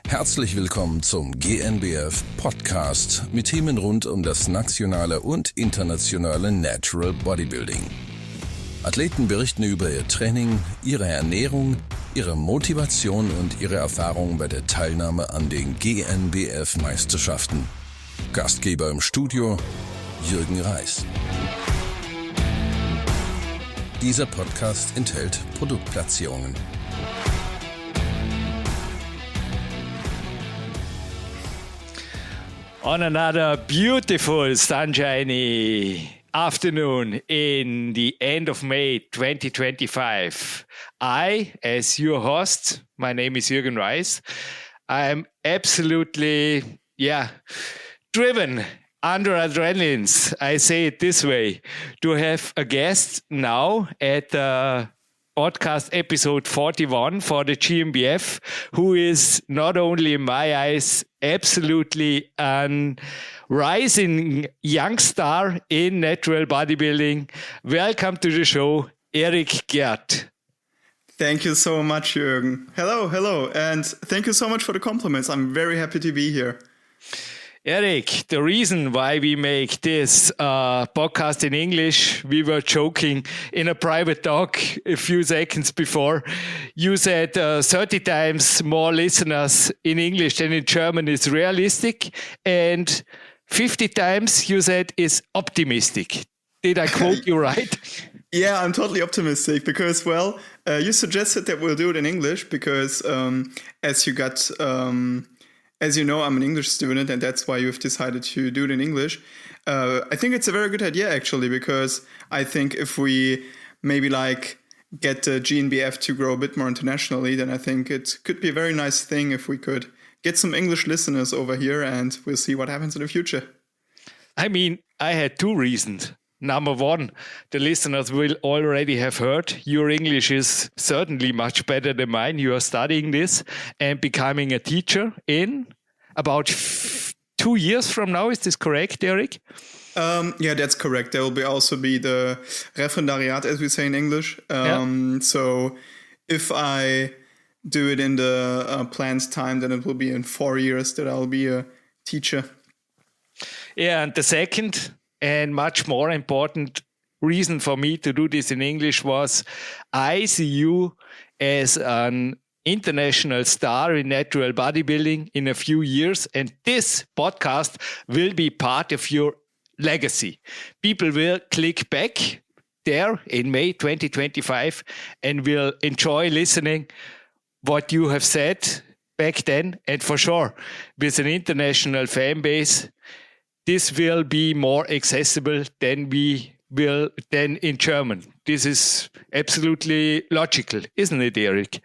Herzlich willkommen zum GNBF Podcast mit Themen rund um das nationale und internationale Natural Bodybuilding. Athleten berichten über ihr Training, ihre Ernährung, ihre Motivation und ihre Erfahrungen bei der Teilnahme an den GNBF Meisterschaften. Gastgeber im Studio Jürgen Reis. Dieser Podcast enthält Produktplatzierungen. On another beautiful sunshiny afternoon in the end of May 2025, I, as your host, my name is Jürgen Reis, I'm absolutely, driven under adrenalines, I say it this way, to have a guest now at podcast episode 41 for the GNBF, who is not only in my eyes absolutely a rising young star in natural bodybuilding. Welcome to the show, Erik Gert. Thank you so much, Jürgen. Hello, and thank you so much for the compliments. I'm very happy to be here. Erik, the reason why we make this podcast in English, we were joking in a private talk a few seconds before. You said 30 times more listeners in English than in German is realistic, and 50 times you said is optimistic. Did I quote you right? Yeah, I'm totally optimistic because, you suggested that we'll do it in English because as you know, I'm an English student, and that's why you've decided to do it in English. I think it's a very good idea, actually, because I think if we maybe get the GNBF to grow a bit more internationally, then I think it could be a very nice thing if we could get some English listeners over here, and we'll see what happens in the future. I mean, I had two reasons. Number one, the listeners will already have heard your English is certainly much better than mine. You are studying this and becoming a teacher in about 2 years from now. Is this correct, Erik? Yeah, that's correct. There will also be the Referendariat, as we say in English. So if I do it in the planned time, then it will be in 4 years that I'll be a teacher. Yeah, and the second and much more important reason for me to do this in English was I see you as an international star in natural bodybuilding in a few years, and this podcast will be part of your legacy. People will click back there in May 2025 and will enjoy listening what you have said back then, and for sure with an international fan base this will be more accessible than in German. This is absolutely logical, isn't it, Erik?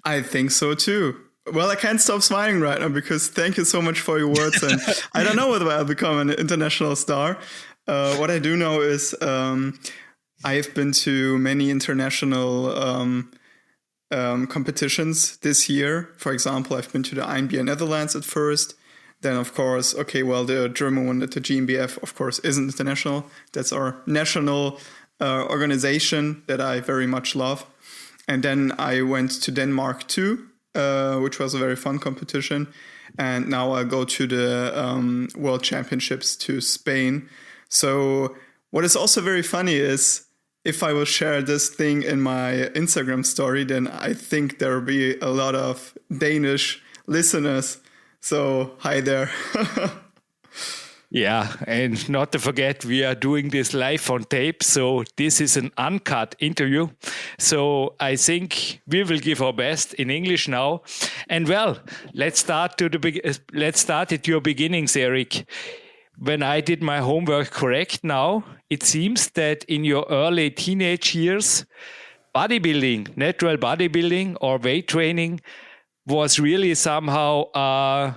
I think so too. Well, I can't stop smiling right now because thank you so much for your words. And I don't know whether I'll become an international star. What I do know is I have been to many international competitions this year. For example, I've been to the Einbeck, Netherlands at first. Then, of course, the German one at the GNBF, of course, isn't international. That's our national organization that I very much love. And then I went to Denmark too, which was a very fun competition. And now I go to the World Championships to Spain. So what is also very funny is if I will share this thing in my Instagram story, then I think there will be a lot of Danish listeners. So, hi there. Yeah, and not to forget, we are doing this live on tape, so this is an uncut interview. So I think we will give our best in English now. And let's start at your beginnings, Erik. When I did my homework correct now, it seems that in your early teenage years, bodybuilding, natural bodybuilding or weight training was really somehow a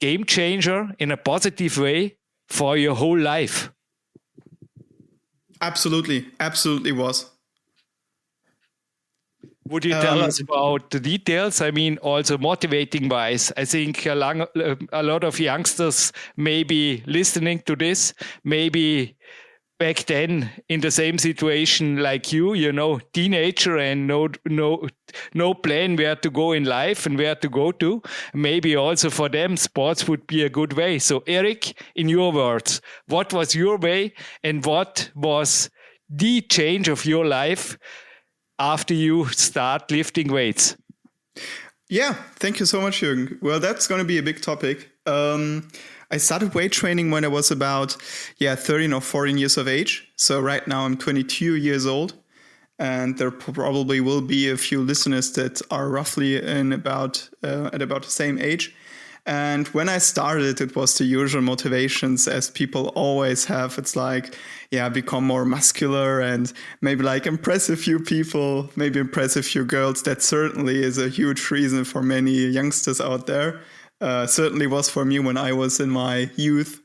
game changer in a positive way for your whole life. Absolutely was. Would you tell us about the details? I mean, also motivating wise, I think a lot of youngsters may be listening to this, maybe back then in the same situation like you know, teenager and no plan where to go in life and where to go to. Maybe also for them, sports would be a good way. So Erik, in your words, what was your way and what was the change of your life after you start lifting weights? Yeah, thank you so much, Jürgen. Well, that's going to be a big topic. I started weight training when I was about 13 or 14 years of age. So right now I'm 22 years old, and there probably will be a few listeners that are roughly at about the same age. And when I started, it was the usual motivations as people always have. It's like, become more muscular and maybe like impress a few people, maybe impress a few girls. That certainly is a huge reason for many youngsters out there. Certainly was for me when I was in my youth.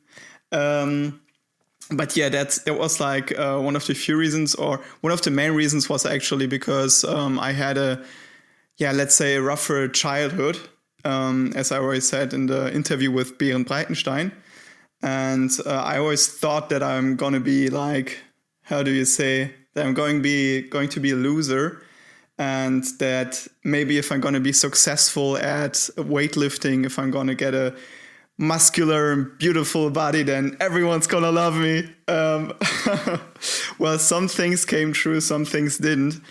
But that was like one of the few reasons, or one of the main reasons was actually because I had let's say a rougher childhood, as I always said in the interview with Bernd Breitenstein. And I always thought that I'm going to be like, that I'm going to be a loser. And that maybe if I'm going to be successful at weightlifting, if I'm going to get a muscular and beautiful body, then everyone's going to love me. Well, some things came true, some things didn't.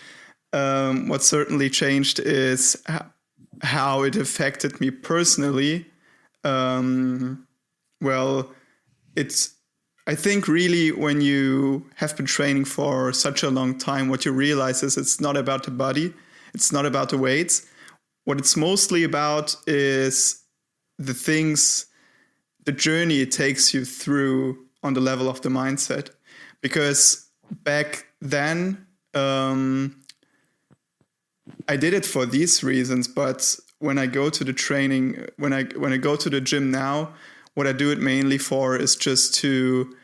What certainly changed is how it affected me personally. I think really when you have been training for such a long time, what you realize is it's not about the body. It's not about the weights. What it's mostly about is the journey it takes you through on the level of the mindset. Because back then, I did it for these reasons, but when I go to the training, when I go to the gym now, what I do it mainly for is just to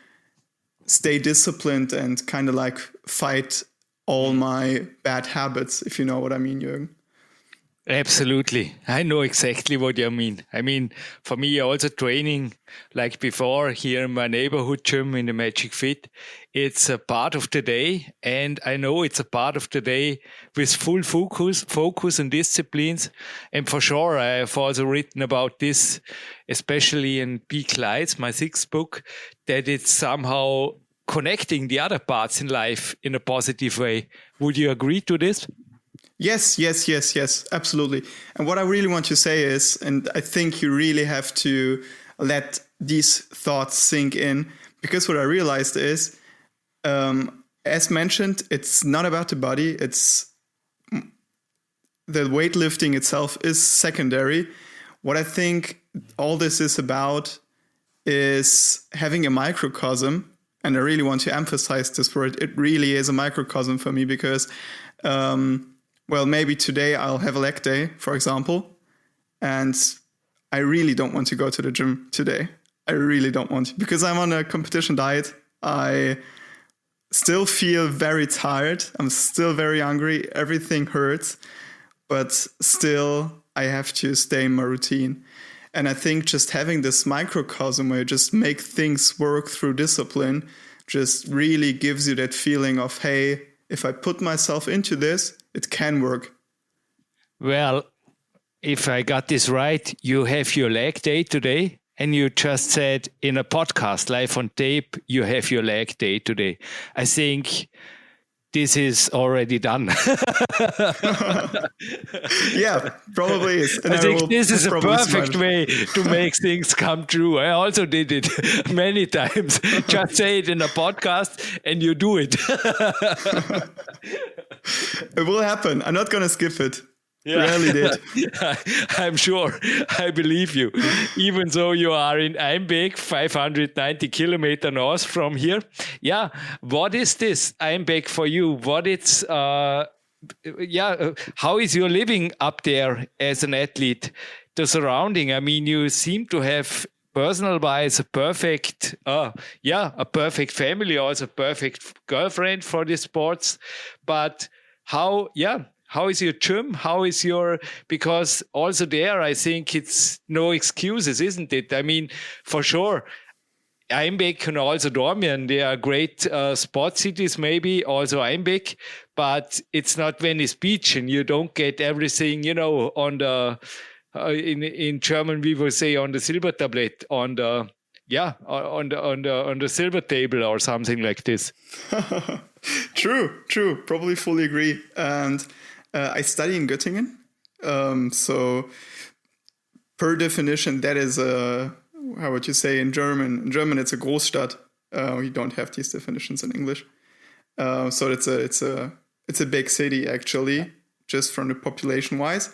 stay disciplined and kind of like fight all my bad habits, if you know what I mean, Jürgen. Absolutely. I know exactly what you mean. I mean, for me, also training like before here in my neighborhood gym in the Magic Fit, it's a part of the day. And I know it's a part of the day with full focus and disciplines. And for sure, I have also written about this, especially in Peak Lights, my sixth book, that it's somehow connecting the other parts in life in a positive way. Would you agree to this? Yes, absolutely. And what I really want to say is, and I think you really have to let these thoughts sink in, because what I realized is, as mentioned, it's not about the body. It's the weightlifting itself is secondary. What I think all this is about is having a microcosm. And I really want to emphasize this word. It really is a microcosm for me because, maybe today I'll have a leg day, for example, and I really don't want to go to the gym today. I really don't want to, because I'm on a competition diet. I still feel very tired. I'm still very hungry. Everything hurts, but still I have to stay in my routine. And I think just having this microcosm where you just make things work through discipline just really gives you that feeling of, hey, if I put myself into this, it can work. Well, if I got this right, you have your leg day today, and you just said in a podcast, live on tape, you have your leg day today. I think this is already done. Yeah, probably is. And I think this is a perfect way to make things come true. I also did it many times. Just say it in a podcast and you do it. It will happen. I'm not going to skip it. Yeah. Rarely did. I'm sure. I believe you. Even though you are in Einbeck, 590 kilometers north from here. Yeah. What is this Einbeck for you? How is your living up there as an athlete? The surrounding. I mean, you seem to have personal wise a perfect family, also a perfect girlfriend for the sports. But how is your gym? Because also there, I think it's no excuses, isn't it? I mean, for sure, Einbeck and also Dormien, they are great sport cities, maybe also Einbeck, but it's not Venice Beach, and you don't get everything, on the in German we will say on the silver tablet, on the silver table or something like this. True. Probably fully agree. And I study in Göttingen, so per definition, that is how would you say in German? In German, it's a Großstadt. We don't have these definitions in English. So it's a big city actually, just from the population wise.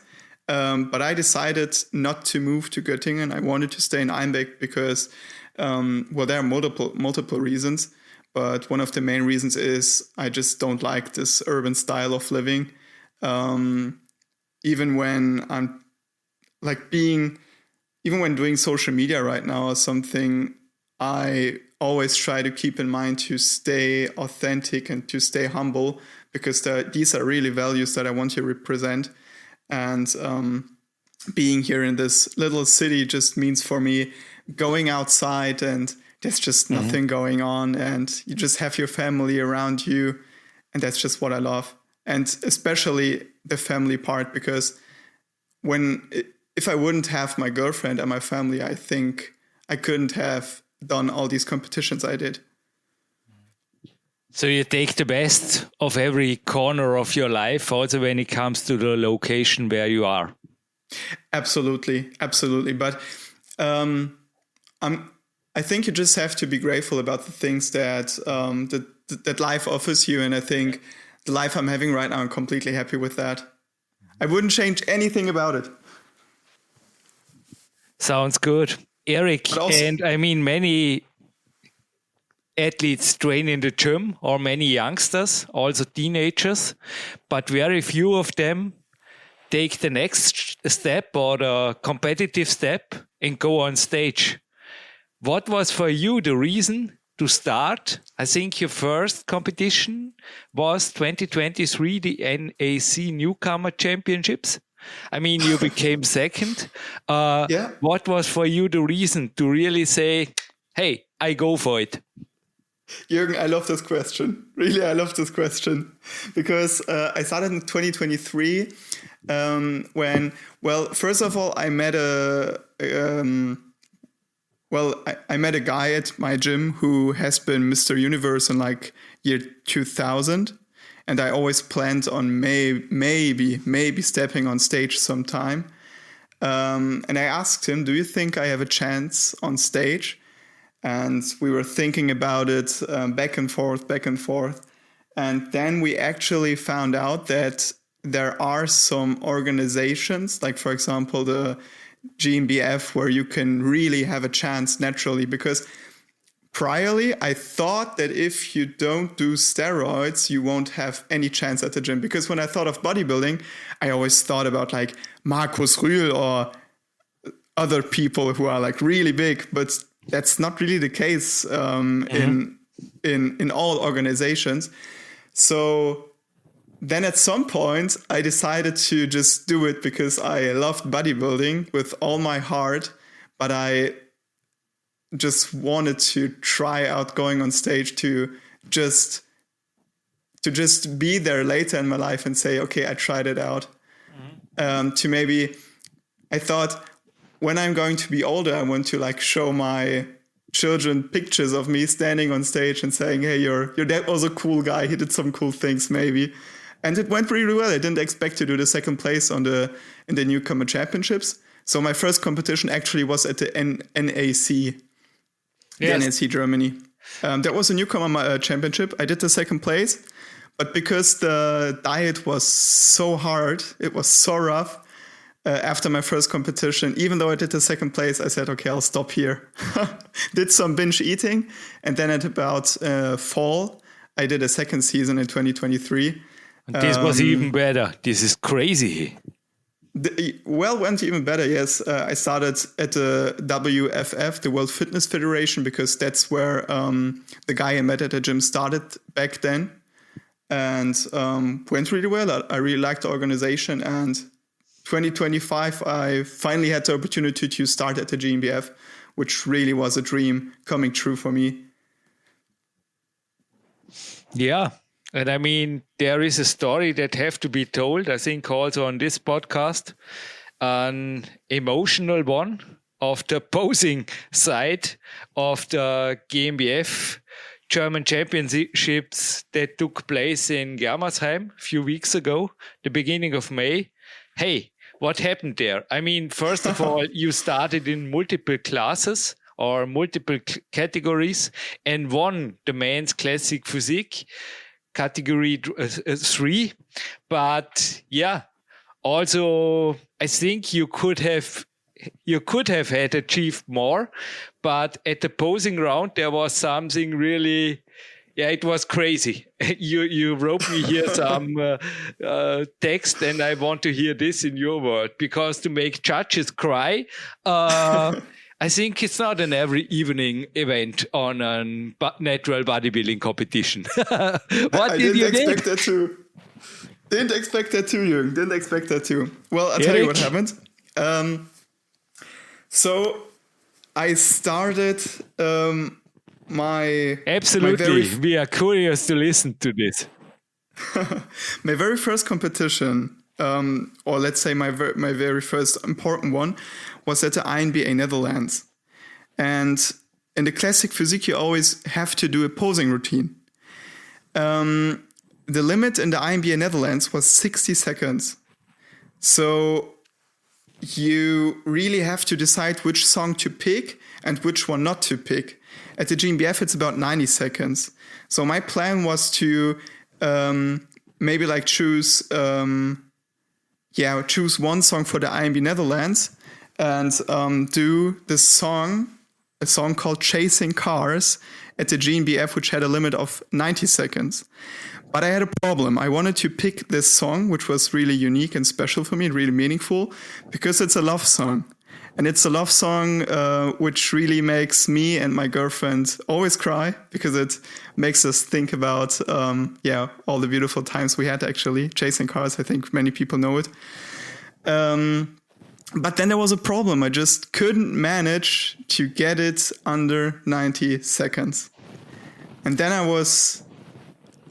But I decided not to move to Göttingen. I wanted to stay in Einbeck because, there are multiple reasons. But one of the main reasons is I just don't like this urban style of living. Even when I'm even when doing social media right now or something, I always try to keep in mind to stay authentic and to stay humble, because these are really values that I want to represent. And being here in this little city just means for me going outside and there's just nothing going on, and you just have your family around you. And that's just what I love. And especially the family part, because if I wouldn't have my girlfriend and my family, I think I couldn't have done all these competitions I did. So you take the best of every corner of your life, also when it comes to the location where you are. Absolutely. But I think you just have to be grateful about the things that that life offers you. And I think the life I'm having right now, I'm completely happy with that. I wouldn't change anything about it. Sounds good. Erik, and I mean, many athletes train in the gym, or many youngsters, also teenagers, but very few of them take the next step or the competitive step and go on stage. What was for you the reason to start? I think your first competition was 2023, the NAC Newcomer Championships. I mean, you became second. What was for you the reason to really say, hey, I go for it? Jürgen, I love this question. Really, I love this question. Because I started in 2023 when, first of all, I met I met a guy at my gym who has been Mr. Universe in year 2000. And I always planned on maybe stepping on stage sometime. And I asked him, do you think I have a chance on stage? And we were thinking about it back and forth. And then we actually found out that there are some organizations, like, for example, the GNBF, where you can really have a chance naturally. Because priorly, I thought that if you don't do steroids, you won't have any chance at the gym. Because when I thought of bodybuilding, I always thought about Markus Rühl or other people who are really big. But that's not really the case in all organizations. So then at some point, I decided to just do it because I loved bodybuilding with all my heart, but I just wanted to try out going on stage to just be there later in my life and say, okay, I tried it out. I thought when I'm going to be older, I want to show my children pictures of me standing on stage and saying, hey, your dad was a cool guy. He did some cool things maybe. And it went really well. I didn't expect to do the second place in the Newcomer Championships. So my first competition actually was at the NAC. Yes. NAC Germany. That was a Newcomer Championship. I did the second place. But because the diet was so hard, it was so rough, after my first competition, even though I did the second place, I said, okay, I'll stop here. Did some binge eating. And then at about fall, I did a second season in 2023. And this was even better. This is crazy. Went even better, yes. I started at the WFF, the World Fitness Federation, because that's where the guy I met at the gym started back then. And went really well. I really liked the organization. And 2025, I finally had the opportunity to start at the GNBF, which really was a dream coming true for me. Yeah. And I mean, there is a story that have to be told, I think also on this podcast, an emotional one of the posing side of the GNBF German Championships that took place in Germersheim a few weeks ago, the beginning of May. Hey, what happened there? I mean, first of all, you started in multiple classes or multiple categories and won the men's Classic Physique Kategorie 3. But yeah, also I think you could have had achieved more, but at the posing round there was something really, it was crazy. You wrote me here some text, and I want to hear this in your word, because to make judges cry, I think it's not an every evening event on a natural bodybuilding competition. What did you expect that too. Didn't expect that too, Jürgen. Didn't expect that too. Well, I'll tell you what happened. So I started my... Absolutely. We are curious to listen to this. My very first competition, or let's say my very first important one, was at the INBA Netherlands. And in the Classic Physique, you always have to do a posing routine. The limit in the INBA Netherlands was 60 seconds. So you really have to decide which song to pick and which one not to pick. At the GNBF, it's about 90 seconds. So my plan was to maybe like choose one song for the INB Netherlands and do a song called Chasing Cars at the GNBF, which had a limit of 90 seconds. But I had a problem. I wanted to pick this song, which was really unique and special for me, really meaningful, because it's a love song. And it's a love song which really makes me and my girlfriend always cry, because it makes us think about all the beautiful times we had, actually. Chasing Cars, I think many people know it. But then there was a problem. I just couldn't manage to get it under 90 seconds. And then I was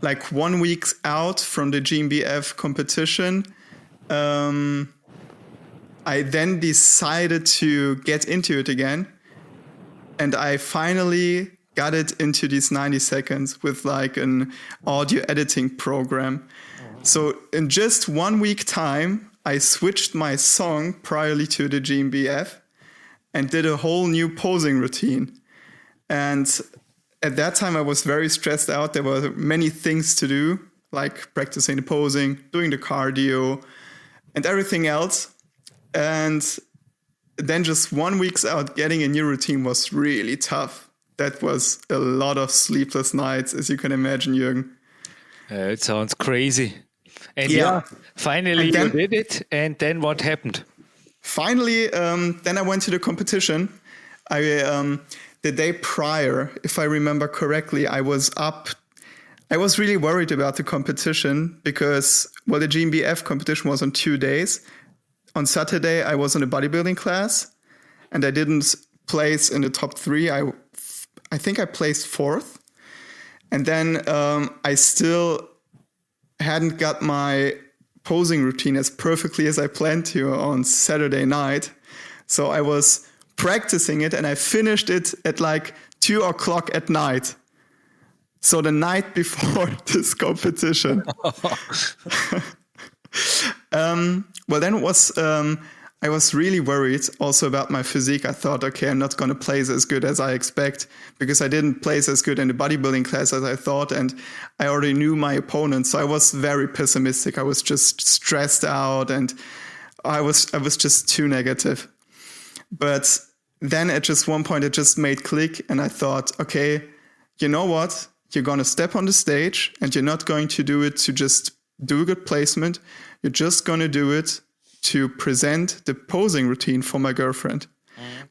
like 1 week out from the GNBF competition. I then decided to get into it again. And I finally got it into these 90 seconds with like an audio editing program. So in just 1 week time, I switched my song priorly to the GNBF and did a whole new posing routine. And at that time, I was very stressed out. There were many things to do, like practicing the posing, doing the cardio, and everything else. And then just 1 week out, getting a new routine was really tough. That was a lot of sleepless nights, as you can imagine, Jürgen. It sounds crazy. And finally and then, you did it. And then what happened? Finally, then I went to the competition. The day prior, if I remember correctly, I was up. I was really worried about the competition because, the GNBF competition was on 2 days. On Saturday, I was in a bodybuilding class, and I didn't place in the top 3. I think I placed 4th. And then I still hadn't got my posing routine as perfectly as I planned to on Saturday night. So I was practicing it, and I finished it at like 2:00 at night. So the night before this competition. Then it was, I was really worried also about my physique. I thought, okay, I'm not going to place as good as I expect, because I didn't place as good in the bodybuilding class as I thought. And I already knew my opponent. So I was very pessimistic. I was just stressed out, and I was just too negative. But then at just one point, it just made click. And I thought, okay, you know what? You're going to step on the stage, and you're not going to do it to just do a good placement. You're just going to do it to present the posing routine for my girlfriend.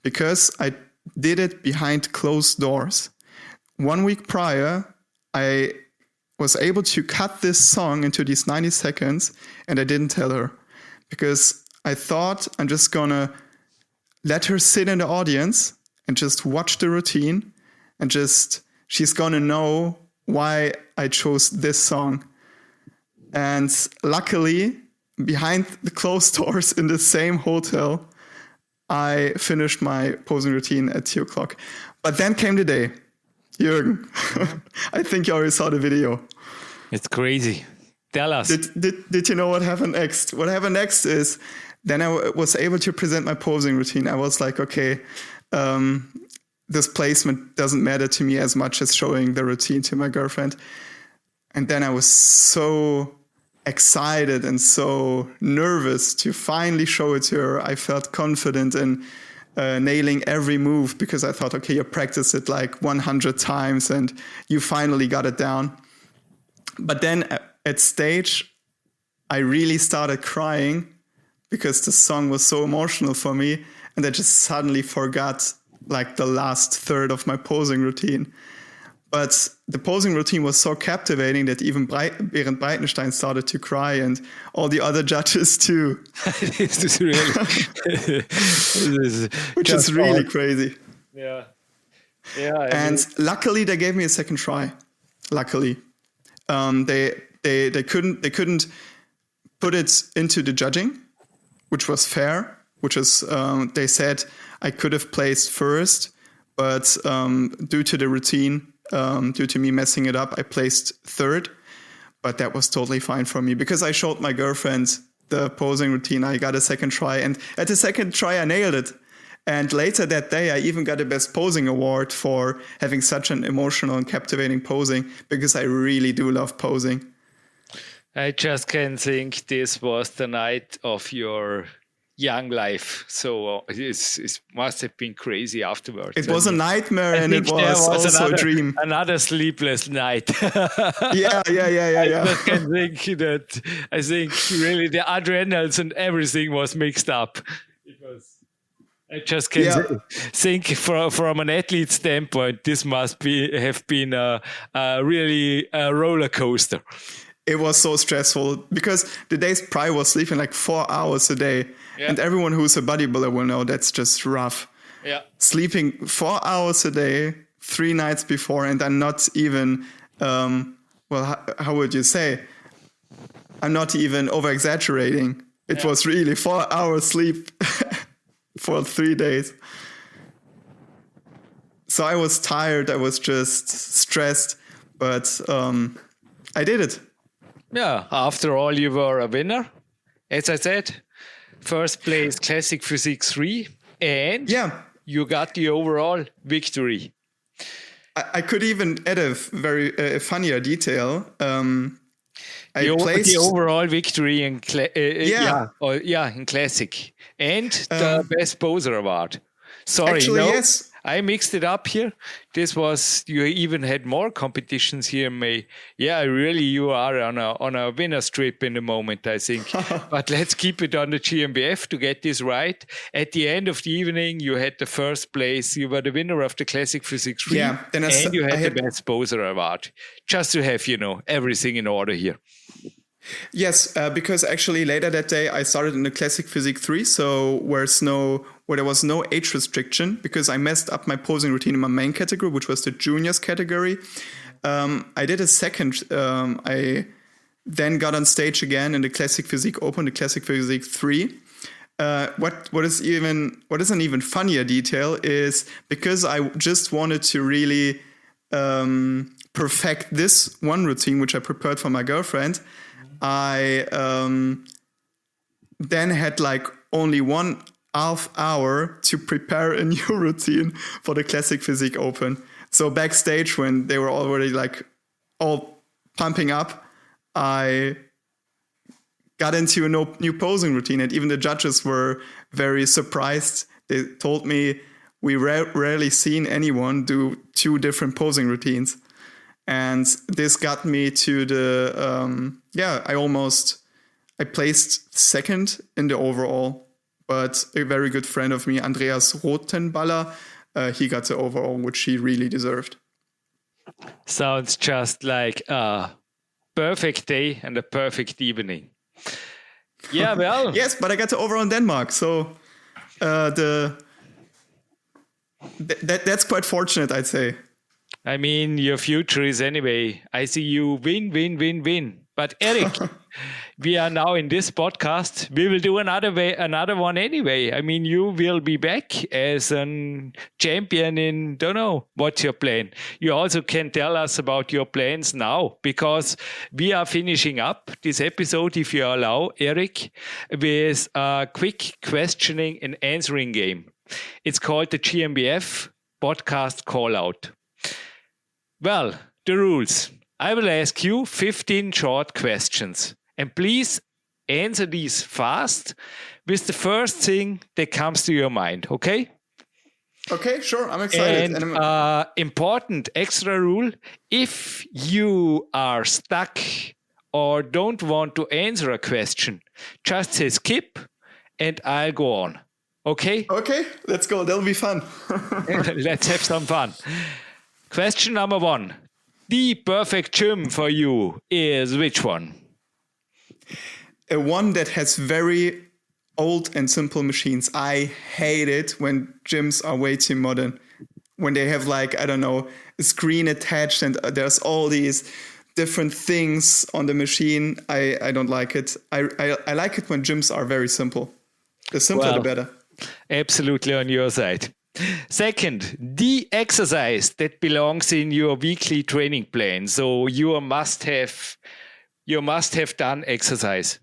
Because I did it behind closed doors. 1 week prior, I was able to cut this song into these 90 seconds, and I didn't tell her. Because I thought I'm just going to let her sit in the audience, and and just watch the routine, and she's gonna know why I chose this song. And luckily, behind the closed doors in the same hotel, I finished my posing routine at 2:00. But then came the day. Jürgen, I think you already saw the video. It's crazy. Tell us. Did you know what happened next? What happened next is then I was able to present my posing routine. I was like, okay, this placement doesn't matter to me as much as showing the routine to my girlfriend. And then I was so excited and so nervous to finally show it to her. I felt confident in nailing every move because I thought, okay, you practiced it like 100 times and you finally got it down. But then at stage, I really started crying because the song was so emotional for me, and I just suddenly forgot like the last third of my posing routine. But the posing routine was so captivating that even Bernd Breitenstein started to cry, and all the other judges too. This is really, which is really crazy. Yeah. And luckily, they gave me a second try. Luckily, they couldn't put it into the judging, which was fair. Which is they said I could have placed first, but due to the routine. Due to me messing it up, I placed third, but that was totally fine for me because I showed my girlfriend the posing routine. I got a second try, and at the second try, I nailed it. And later that day, I even got a Best Posing Award for having such an emotional and captivating posing because I really do love posing. I just can think this was the night of your young life, so it must have been crazy afterwards. It was a nightmare, and it was also a dream. Another sleepless night. Yeah. I think really the adrenals and everything was mixed up. I just can think from an athlete standpoint, this must have been a really roller coaster. It was so stressful because the days prior was sleeping like 4 hours a day. Yeah. And everyone who's a bodybuilder will know that's just rough. Yeah. Sleeping 4 hours a day, 3 nights before, and I'm not even, how would you say? I'm not even over-exaggerating. It was really 4 hours sleep for 3 days. So I was tired. I was just stressed, but I did it. Yeah, after all, you were a winner. As I said, first place Classic Physique 3, and you got the overall victory. I could even add a very funnier detail. The overall victory in in Classic, and the Best Poser Award. Sorry, actually, yes. I mixed it up here. You even had more competitions here in May. Yeah, really, you are on a winner's trip in the moment, I think. But let's keep it on the GNBF to get this right. At the end of the evening, you had the first place. You were the winner of the Classic Physique 3. Yeah, and you had the Best Poser Award. Just to have, everything in order here. Yes, because actually later that day I started in the Classic Physique 3, so where there was no age restriction because I messed up my posing routine in my main category, which was the juniors category. I did a second. I then got on stage again in the Classic Physique Open, the Classic Physique 3. What is an even funnier detail is because I just wanted to really perfect this one routine, which I prepared for my girlfriend. I then had like only 1.5 hour to prepare a new routine for the Classic Physique Open. So backstage, when they were already like all pumping up, I got into a new posing routine, and even the judges were very surprised. They told me we rarely seen anyone do 2 different posing routines. And this got me to I placed second in the overall, but a very good friend of me, Andreas Rothenballer, he got the overall, which he really deserved. Sounds just like a perfect day and a perfect evening. Yeah, well. Yes, but I got the overall in Denmark, so That's quite fortunate, I'd say. I mean, your future is anyway. I see you win, win, win, win. But Erik, we are now in this podcast. We will do another one anyway. I mean, you will be back as a champion in, don't know, what's your plan? You also can tell us about your plans now, because we are finishing up this episode, if you allow, Erik, with a quick questioning and answering game. It's called the GNBF podcast call out. Well, the rules. I will ask you 15 short questions. And please answer these fast with the first thing that comes to your mind, okay? Okay, sure. I'm excited. And important extra rule, if you are stuck or don't want to answer a question, just say skip and I'll go on. Okay? Okay, let's go. That'll be fun. Let's have some fun. Question number 1. The perfect gym for you is which one? A one that has very old and simple machines. I hate it when gyms are way too modern. When they have like, I don't know, a screen attached and there's all these different things on the machine. I don't like it. I like it when gyms are very simple. The simpler, the better. Absolutely on your side. Second, the exercise that belongs in your weekly training plan. So you must have done exercise.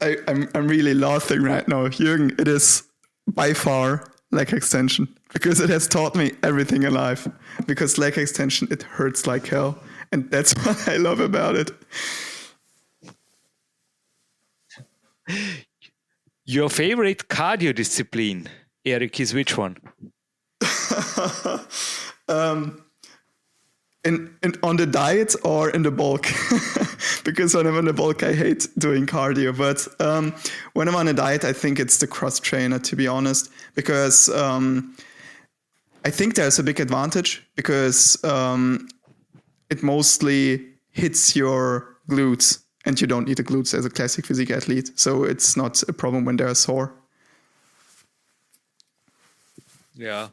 I'm really laughing right now. Jürgen, it is by far leg extension, because it has taught me everything in life. Because leg extension, it hurts like hell. And that's what I love about it. Your favorite cardio discipline, Erik, is which one? On the diet or in the bulk? Because when I'm on the bulk, I hate doing cardio. But when I'm on a diet, I think it's the cross trainer, to be honest. Because I think there's a big advantage, because it mostly hits your glutes. And you don't need the glutes as a classic physique athlete. So it's not a problem when they're sore. Yeah.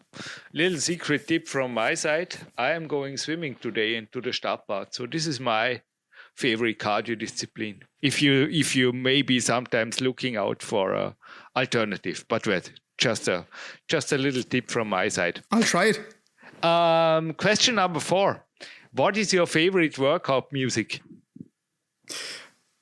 Little secret tip from my side. I am going swimming today into the Stadtbad. So this is my favorite cardio discipline. If you maybe sometimes looking out for a alternative. But wait, just a little tip from my side. I'll try it. Question number 4. What is your favorite workout music?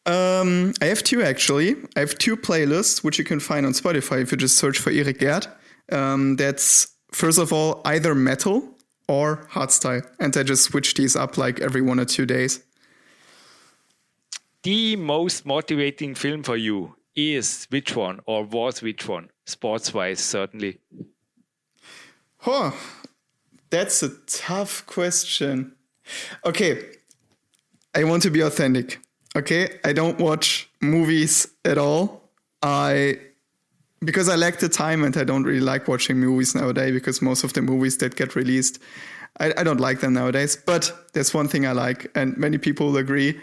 I have 2 actually. I have 2 playlists, which you can find on Spotify if you just search for Erik Gert. That's, first of all, either metal or hardstyle. And I just switch these up like every 1 or 2 days. The most motivating film for you is which one, or was which one? Sports-wise, certainly. Oh, that's a tough question. Okay, I want to be authentic. Okay, I don't watch movies at all. Because I lack the time, and I don't really like watching movies nowadays, because most of the movies that get released, I don't like them nowadays. But there's one thing I like, and many people will agree.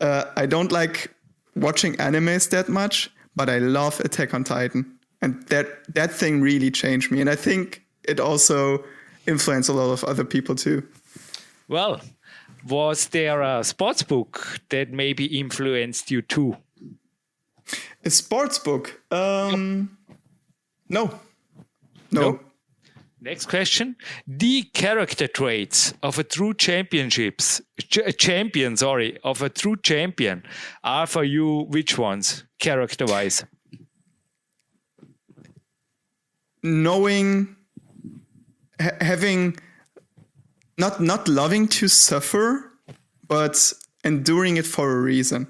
I don't like watching animes that much, but I love Attack on Titan. And that thing really changed me. And I think it also influenced a lot of other people too. Well, was there a sports book that maybe influenced you too? A sports book? No. Next question. The character traits of a true champion are for you which ones, character-wise? Knowing, having, not loving to suffer, but enduring it for a reason.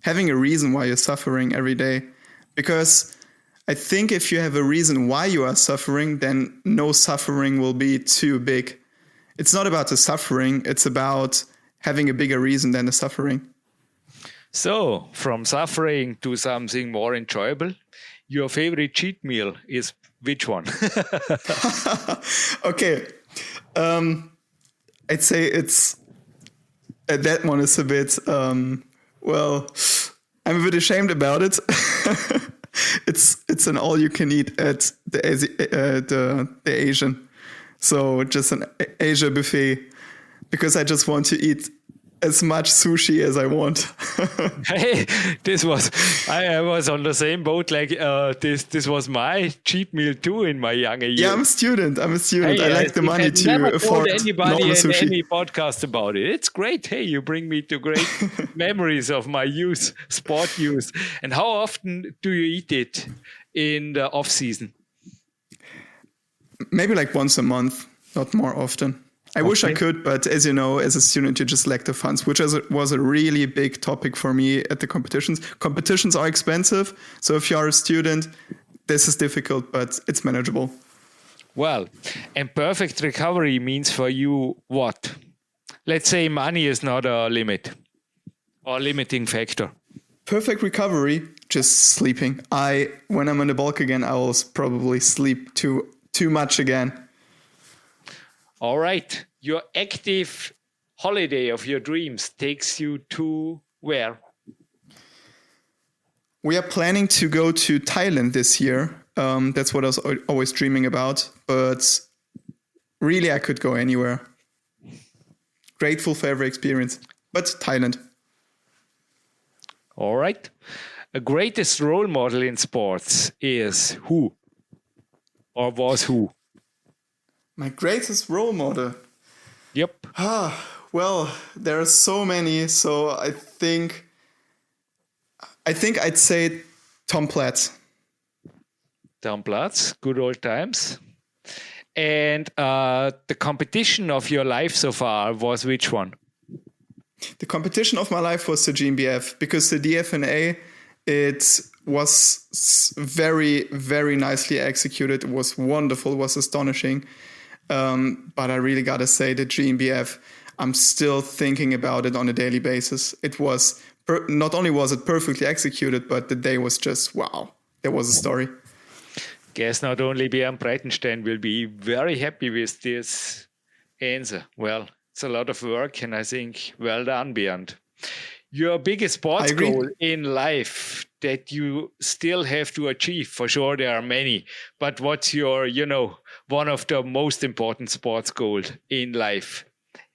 Having a reason why you're suffering every day. Because I think if you have a reason why you are suffering, then no suffering will be too big. It's not about the suffering, it's about having a bigger reason than the suffering. So, from suffering to something more enjoyable, your favorite cheat meal is which one? Okay. I'd say it's... that one is a bit... well, I'm a bit ashamed about it. it's an all you can eat at the Asian. So just an Asia buffet, because I just want to eat as much sushi as I want. Hey, I was on the same boat. Like this was my cheap meal too in my younger years. Yeah, I'm a student. Hey, I like the money to never afford told anybody in sushi. any podcast about it. It's great. Hey, you bring me to great memories of my youth, sport youth. And how often do you eat it in the off season? Maybe like once a month, not more often. I wish I could, but as you know, as a student, you just lack the funds, which was a really big topic for me at the competitions. Competitions are expensive. So if you are a student, this is difficult, but it's manageable. Well, and perfect recovery means for you what? Let's say money is not a limit or limiting factor. Perfect recovery, just sleeping. When I'm in the bulk again, I will probably sleep too much again. All right. Your active holiday of your dreams takes you to where? We are planning to go to Thailand this year. That's what I was always dreaming about. But really, I could go anywhere. Grateful for every experience. But Thailand. All right. The greatest role model in sports is who? Or was who? My greatest role model? Yep. Well, there are so many. So I think I'd say Tom Platz. Tom Platz, good old times. And the competition of your life so far was which one? The competition of my life was the GNBF, because the DFNA, it was very, very nicely executed. It was wonderful. It was astonishing. But I really got to say the GNBF, I'm still thinking about it on a daily basis. It was, not only was it perfectly executed, but the day was just, wow, there was a story. Guess not only Bernd Breitenstein will be very happy with this answer. Well, it's a lot of work, and I think well done, Bernd. Your biggest sports goal in life that you still have to achieve, for sure there are many, but what's your, one of the most important sports goals in life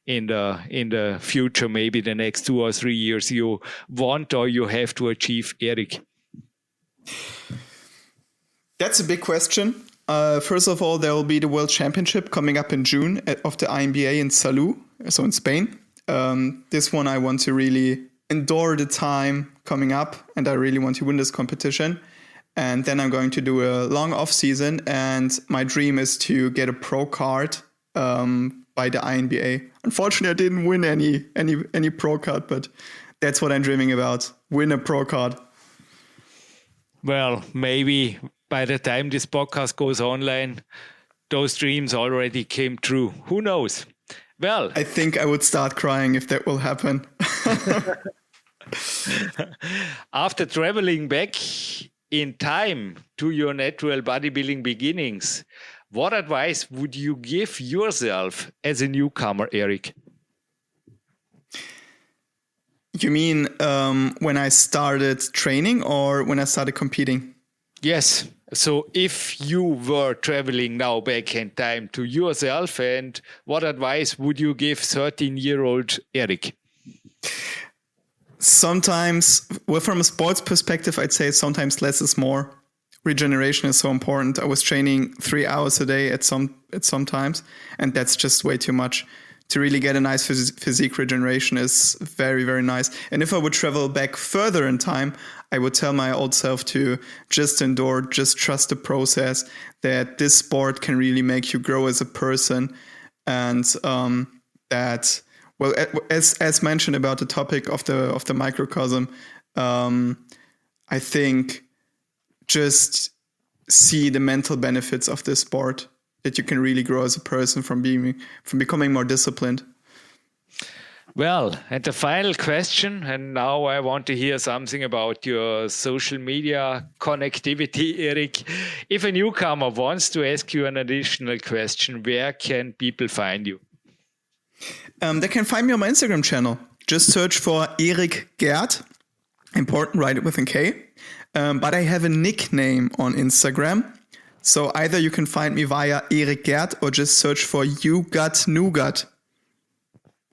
in the future, maybe the next 2 or 3 years you want or you have to achieve, Erik? That's a big question. First of all, there will be the World Championship coming up in June of the INBA in Salou, so in Spain. This one I want to really endure the time coming up, and I really want to win this competition. And then I'm going to do a long off season, and my dream is to get a pro card by the INBA. Unfortunately, I didn't win any pro card, but that's what I'm dreaming about. Win a pro card. Well, maybe by the time this podcast goes online, those dreams already came true. Who knows? Well, I think I would start crying if that will happen. After traveling back in time to your natural bodybuilding beginnings, what advice would you give yourself as a newcomer, Erik? You mean when I started training or when I started competing? Yes. So if you were traveling now back in time to yourself, and what advice would you give 13-year-old Erik? Sometimes, well, from a sports perspective, I'd say sometimes less is more. Regeneration is so important. I was training 3 hours a day at some times, and that's just way too much. To really get a nice physique regeneration is very, very nice. And if I would travel back further in time, I would tell my old self to just endure, just trust the process, that this sport can really make you grow as a person. And that, well, as mentioned about the topic of the microcosm, I think just see the mental benefits of this sport, that you can really grow as a person from becoming more disciplined. Well, and the final question, and now I want to hear something about your social media connectivity, Erik. If a newcomer wants to ask you an additional question, where can people find you? They can find me on my Instagram channel. Just search for Erik Gert. Important, write it with a K. but I have a nickname on Instagram. So either you can find me via Erik Gert or just search for You Got Nougat.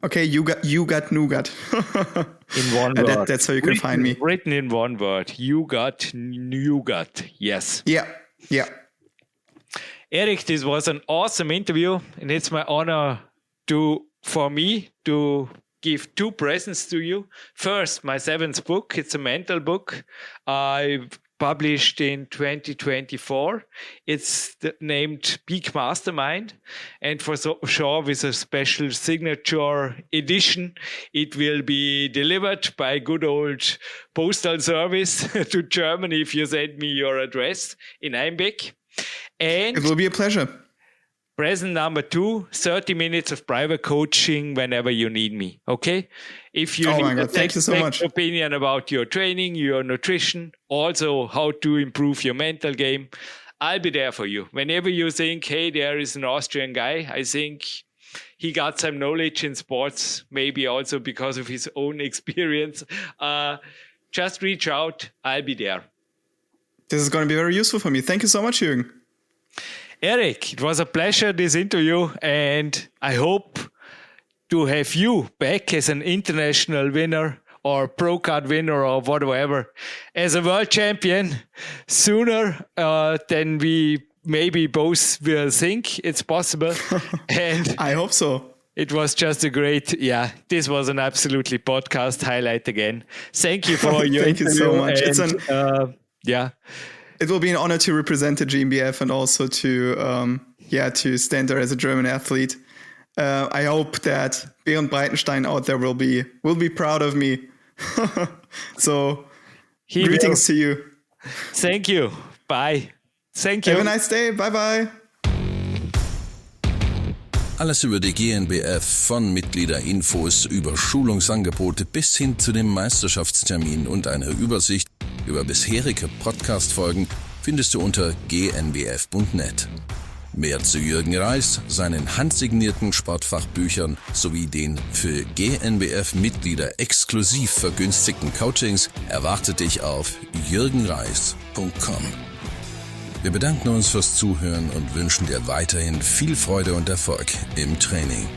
Okay, you got nougat. In one word. That's how you can find me. Written in one word. You got nougat. Yes. Yeah. Erik, this was an awesome interview, and it's my honor for me to give 2 presents to you. First, my 7th book. It's a mental book. I've published in 2024. It's named Peak Mastermind, and for sure with a special signature edition. It will be delivered by good old postal service to Germany if you send me your address in Einbeck. And it will be a pleasure. Present number 2, 30 minutes of private coaching whenever you need me. Okay? If you need a second opinion about your training, your nutrition, also how to improve your mental game, I'll be there for you. Whenever you think, hey, there is an Austrian guy, I think he got some knowledge in sports, maybe also because of his own experience, just reach out. I'll be there. This is going to be very useful for me. Thank you so much, Jürgen. Erik, it was a pleasure, this interview, and I hope to have you back as an international winner or pro card winner or whatever, as a world champion sooner than we maybe both will think it's possible. And I hope so. It was just a great, this was an absolutely podcast highlight again. Thank you for your Thank interview. You so much. And, it will be an honor to represent the GNBF and also to stand there as a German athlete. I hope that Bernd Breitenstein out there will be proud of me. So, greetings to you. Thank you. Bye. Thank you. Have a nice day. Bye bye. Alles über die GNBF, von Mitgliederinfos über Schulungsangebote bis hin zu dem Meisterschaftstermin und eine Übersicht über bisherige Podcast-Folgen findest du unter gnbf.net. Mehr zu Jürgen Reis, seinen handsignierten Sportfachbüchern sowie den für GNBF-Mitglieder exklusiv vergünstigten Coachings erwartet dich auf jürgenreis.com. Wir bedanken uns fürs Zuhören und wünschen dir weiterhin viel Freude und Erfolg im Training.